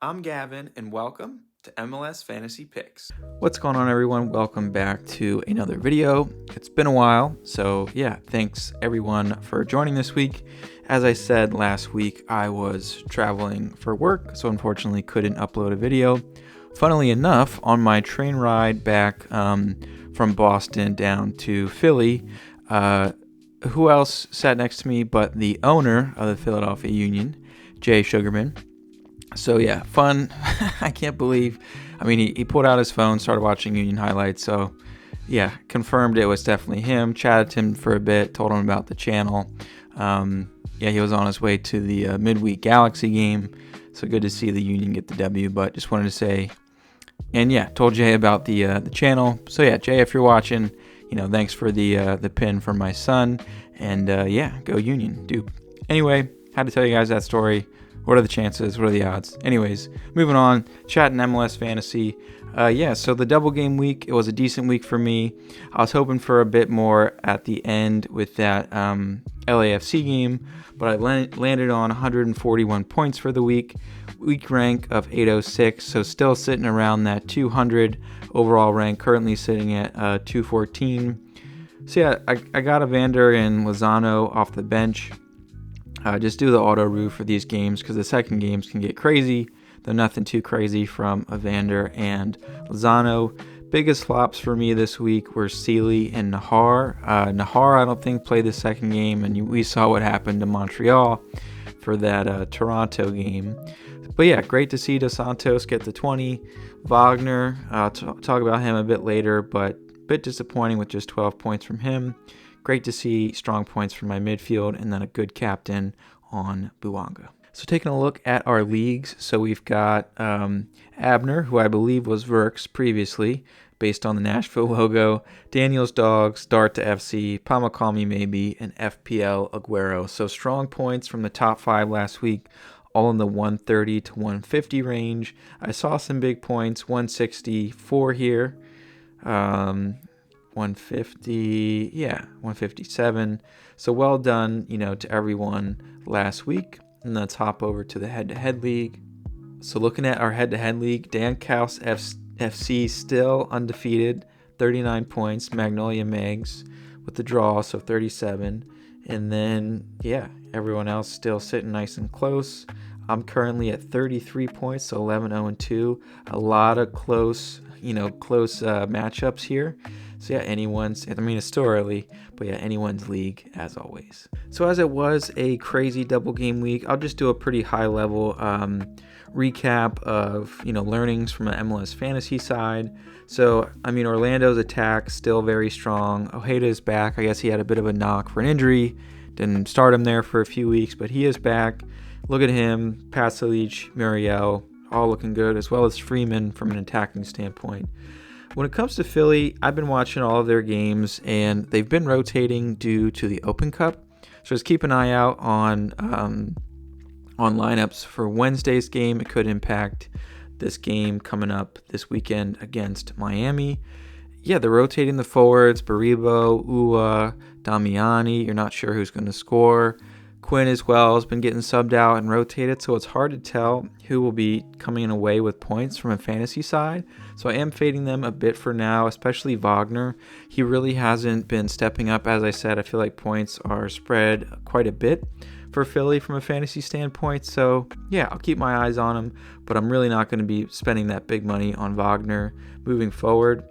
I'm Gavin, and welcome to MLS Fantasy Picks. What's going on, everyone? Welcome back to another video. It's been a while, so yeah, thanks everyone for joining this week. As I said last week, I was traveling for work, so unfortunately couldn't upload a video. Funnily enough, on my train ride back from Boston down to Philly, who else sat next to me but the owner of the Philadelphia Union, Jay Sugarman. So yeah, fun. I can't believe. I mean, he pulled out his phone, started watching Union highlights. So yeah, confirmed it was definitely him. Chatted to him for a bit, told him about the channel. Yeah, he was on his way to the midweek Galaxy game. So good to see the Union get the W. But just wanted to say, and yeah, told Jay about the channel. So yeah, Jay, if you're watching, thanks for the pin from my son. And yeah, go Union, dude. Anyway, had to tell you guys that story. What are the chances? What are the odds? Anyways, moving on, chatting MLS fantasy. So the double game week, it was a decent week for me. I was hoping for a bit more at the end with that LAFC game, but I landed on 141 points for the week. Week rank of 806, so still sitting around that 200 overall rank, currently sitting at 214. So yeah, I got Evander and Lozano off the bench. Just do the auto roo for these games because the second games can get crazy. They're nothing too crazy from Evander and Lozano. Biggest flops for me this week were Sealy and Nahar. Nahar, I don't think, played the second game, and we saw what happened to Montreal for that Toronto game. But yeah, great to see Dos Santos get the 20. Wagner, I'll talk about him a bit later, but a bit disappointing with just 12 points from him. Great to see strong points from my midfield and then a good captain on Buanga. So taking a look at our leagues, so we've got Abner, who I believe was Verks previously, based on the Nashville logo, Daniel's Dogs, Dart to FC, Pamakami maybe, and FPL Aguero. So strong points from the top 5 last week, all in the 130 to 150 range. I saw some big points, 164 here. 150, 157. So well done, to everyone last week. And let's hop over to the head-to-head league. So looking at our head-to-head league, Dan Kaus FC still undefeated, 39 points. Magnolia Megs with the draw, so 37. And then, everyone else still sitting nice and close. I'm currently at 33 points, so 11-0-2. A lot of close matchups here. So it's still early, but anyone's league as always. So as it was a crazy double game week, I'll just do a pretty high level recap of, learnings from an MLS fantasy side. So, Orlando's attack still very strong. Ojeda is back. I guess he had a bit of a knock for an injury. Didn't start him there for a few weeks, but he is back. Look at him, Pasalic, Muriel, all looking good, as well as Freeman from an attacking standpoint. When it comes to Philly, I've been watching all of their games, and they've been rotating due to the Open Cup. So just keep an eye out on lineups for Wednesday's game. It could impact this game coming up this weekend against Miami. Yeah, they're rotating the forwards, Baribo, Ua, Damiani. You're not sure who's going to score. Quinn as well has been getting subbed out and rotated, so it's hard to tell who will be coming away with points from a fantasy side. So I am fading them a bit for now, especially Wagner. He really hasn't been stepping up. As I said, I feel like points are spread quite a bit for Philly from a fantasy standpoint. So yeah, I'll keep my eyes on him, but I'm really not going to be spending that big money on Wagner moving forward.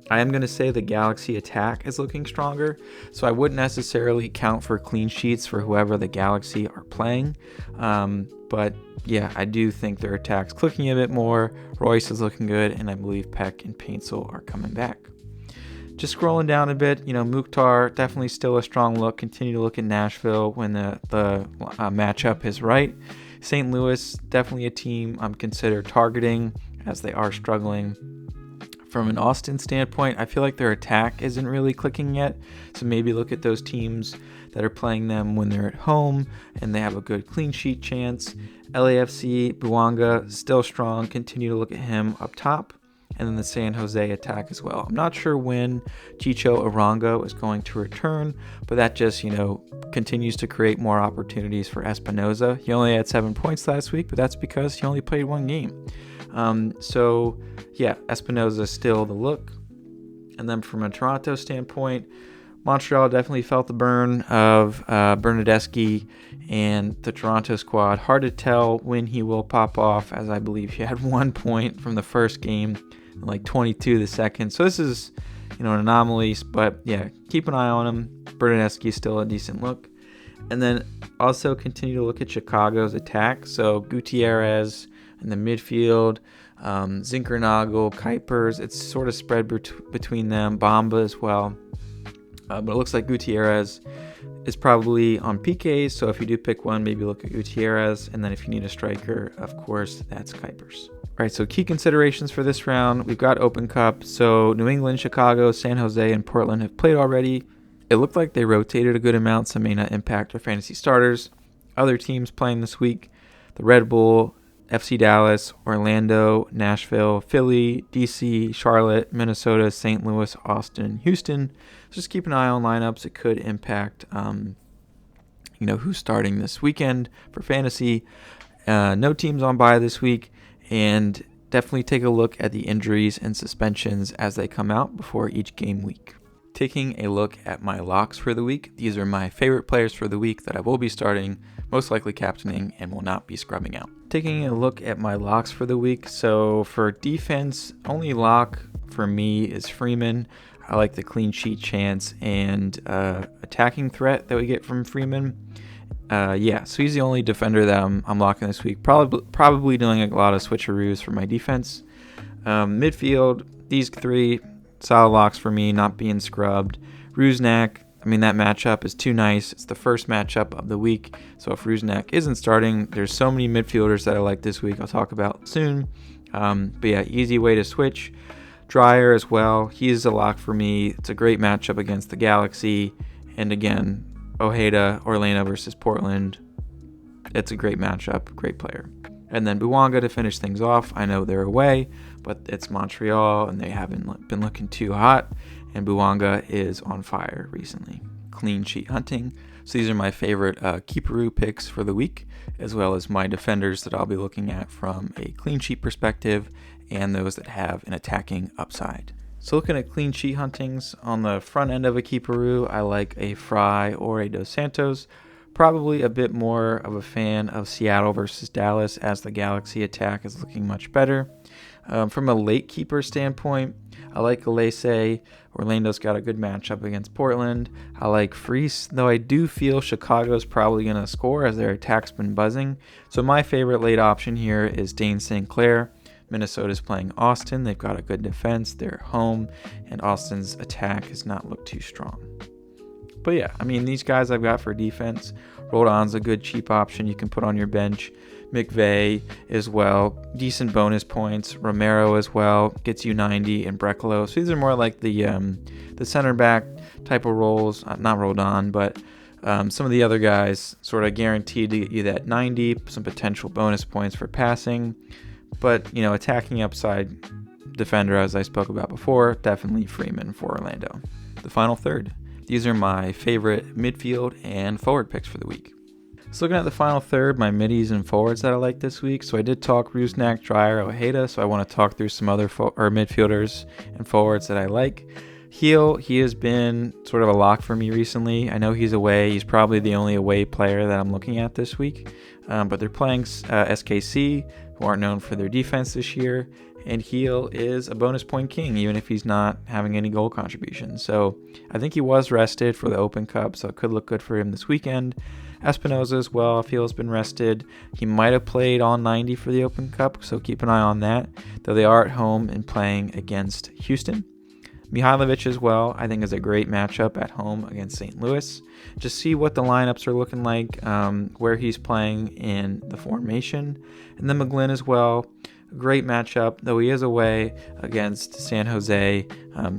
I am going to say the Galaxy attack is looking stronger, so I wouldn't necessarily count for clean sheets for whoever the Galaxy are playing. But yeah, I do think their attack's clicking a bit more. Royce is looking good, and I believe Peck and Paintsel are coming back. Just scrolling down a bit, Mukhtar, definitely still a strong look. Continue to look at Nashville when the matchup is right. St. Louis, definitely a team I'm consider targeting as they are struggling. From an Austin standpoint, I feel like their attack isn't really clicking yet, so maybe look at those teams that are playing them when they're at home and they have a good clean sheet chance. LAFC, Buanga, still strong. Continue to look at him up top. and then the San Jose attack as well. I'm not sure when Chicho Arango is going to return, but that just, continues to create more opportunities for Espinoza. He only had 7 points last week, but that's because he only played one game. Espinoza is still the look. And then from a Toronto standpoint, Montreal definitely felt the burn of Bernadeschi and the Toronto squad. Hard to tell when he will pop off, as I believe he had 1 point from the first game and like 22 the second. So this is, an anomaly, but yeah, keep an eye on him. Bernadeschi is still a decent look. And then also continue to look at Chicago's attack. So Gutierrez in the midfield, Zinkernagel, Kuipers, it's sort of spread between them, Bamba as well. But it looks like Gutierrez is probably on PKs, so if you do pick one, maybe look at Gutierrez, and then if you need a striker, of course, that's Kuipers. All right, so key considerations for this round. We've got Open Cup, so New England, Chicago, San Jose, and Portland have played already. It looked like they rotated a good amount, so may not impact our fantasy starters. Other teams playing this week, the Red Bull, FC Dallas, Orlando, Nashville, Philly, DC, Charlotte, Minnesota, St. Louis, Austin, Houston. Just keep an eye on lineups. It could impact, who's starting this weekend for fantasy. No teams on bye this week, and definitely take a look at the injuries and suspensions as they come out before each game week. Taking a look at my locks for the week, these are my favorite players for the week that I will be starting, most likely captaining, and will not be scrubbing out. Taking a look at my locks for the week, so for defense, only lock for me is Freeman. I like the clean sheet chance and attacking threat that we get from Freeman. So he's the only defender that I'm locking this week. Probably doing a lot of switcheroos for my defense. Midfield, these three solid locks for me, not being scrubbed. Rusnak, that matchup is too nice. It's the first matchup of the week. So if Rusnak isn't starting, there's so many midfielders that I like this week I'll talk about soon. Easy way to switch. Dreyer as well. He's a lock for me. It's a great matchup against the Galaxy. And again, Ojeda, Orlando versus Portland. It's a great matchup. Great player. And then Bouanga to finish things off. I know they're away, but it's Montreal and they haven't been looking too hot. And Bouanga is on fire recently. Clean sheet hunting. So these are my favorite keeperoo picks for the week, as well as my defenders that I'll be looking at from a clean sheet perspective and those that have an attacking upside. So looking at clean sheet huntings, on the front end of a keeperoo, I like a Fry or a Dos Santos. Probably a bit more of a fan of Seattle versus Dallas, as the Galaxy attack is looking much better. From a late keeper standpoint, I like Alese. Orlando's got a good matchup against Portland. I like Freese, though I do feel Chicago's probably going to score as their attack's been buzzing. So my favorite late option here is Dane St. Clair. Minnesota's playing Austin. They've got a good defense. They're at home, and Austin's attack has not looked too strong. But yeah, these guys I've got for defense. Roldan's a good cheap option you can put on your bench. McVeigh as well, decent bonus points. Romero as well, gets you 90, and Brekalo. So these are more like the center back type of roles. Not Roldan, but some of the other guys sort of guaranteed to get you that 90, some potential bonus points for passing. But, attacking upside defender, as I spoke about before, definitely Freeman for Orlando. The final third. These are my favorite midfield and forward picks for the week. So looking at the final third, my middies and forwards that I like this week. So I did talk Rusnak, Dreyer, Ojeda, so I want to talk through some other midfielders and forwards that I like. Heel, he has been sort of a lock for me recently. I know he's away. He's probably the only away player that I'm looking at this week. But they're playing SKC, who aren't known for their defense this year. And Heel is a bonus point king, even if he's not having any goal contributions. So I think he was rested for the Open Cup, so it could look good for him this weekend. Espinoza as well, if Heel's been rested. He might have played on 90 for the Open Cup, so keep an eye on that, though they are at home and playing against Houston. Mihailovic as well, I think is a great matchup at home against St. Louis. Just see what the lineups are looking like, where he's playing in the formation. And then McGlynn as well. A great matchup, though he is away against San Jose.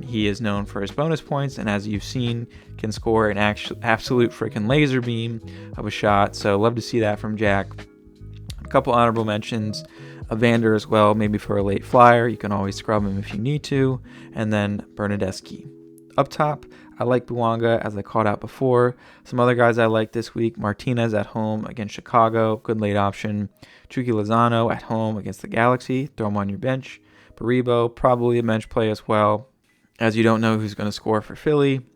He is known for his bonus points, and as you've seen, can score an absolute freaking laser beam of a shot. So love to see that from Jack. A couple honorable mentions. Evander as well, maybe for a late flyer. You can always scrub him if you need to. And then Bernadeschi. Up top, I like Buwanga, as I called out before. Some other guys I like this week: Martinez at home against Chicago, good late option. Chucky Lozano at home against the Galaxy, throw him on your bench. Baribo, probably a bench play as well, as you don't know who's going to score for Philly.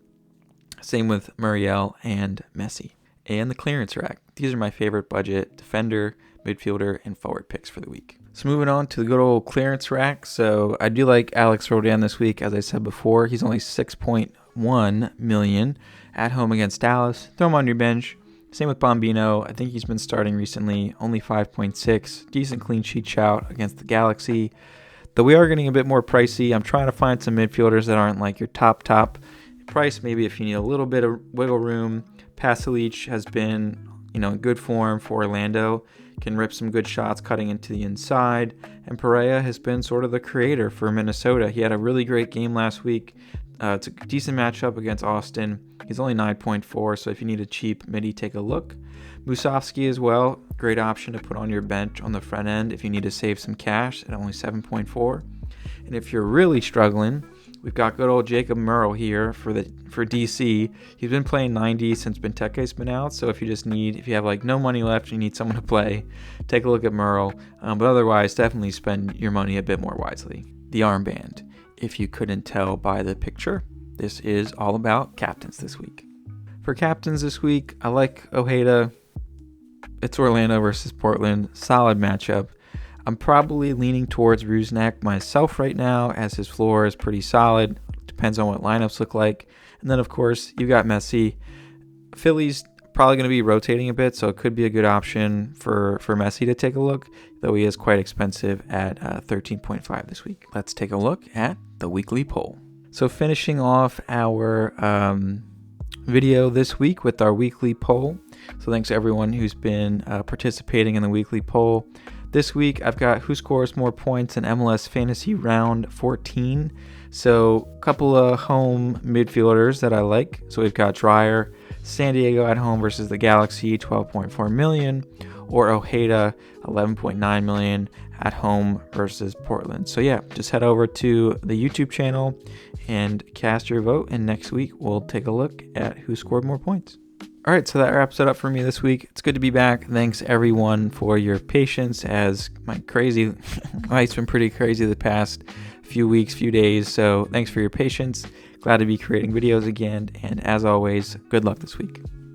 Same with Muriel and Messi. And the clearance rack. These are my favorite budget defender, midfielder, and forward picks for the week. So moving on to the good old clearance rack. So I do like Alex Rodin this week. As I said before, he's only 6.1 million at home against Dallas. Throw him on your bench. Same with Bombino. I think he's been starting recently. Only 5.6. Decent clean sheet shout against the Galaxy. Though we are getting a bit more pricey. I'm trying to find some midfielders that aren't like your top price. Maybe if you need a little bit of wiggle room. Pasalic has been, in good form for Orlando. Can rip some good shots cutting into the inside. And Pereira has been sort of the creator for Minnesota. He had a really great game last week. It's a decent matchup against Austin. He's only 9.4, so if you need a cheap midi, take a look. Musovski as well, great option to put on your bench on the front end if you need to save some cash at only 7.4. And if you're really struggling, we've got good old Jacob Murrell here for DC. He's been playing 90 since Benteke's been out, so if you have like no money left and you need someone to play, take a look at Murrell. But otherwise, definitely spend your money a bit more wisely. The armband. If you couldn't tell by the picture, this is all about captains this week. For captains this week, I like Ojeda. It's Orlando versus Portland. Solid matchup. I'm probably leaning towards Rusnak myself right now, as his floor is pretty solid. Depends on what lineups look like. And then, of course, you got Messi. Philly's probably going to be rotating a bit, so it could be a good option for Messi to take a look, though he is quite expensive at 13.5 this week. Let's take a look at the weekly poll. So finishing off our video this week with our weekly poll. So thanks to everyone who's been participating in the weekly poll. This week, I've got who scores more points in MLS Fantasy Round 14. So a couple of home midfielders that I like. So we've got Dreyer, San Diego at home versus the Galaxy, 12.4 million. Or Ojeda, 11.9 million at home versus Portland. So yeah, just head over to the YouTube channel and cast your vote. And next week, we'll take a look at who scored more points. All right, so that wraps it up for me this week. It's good to be back. Thanks, everyone, for your patience as life's been pretty crazy the past few weeks, few days. So thanks for your patience. Glad to be creating videos again. And as always, good luck this week.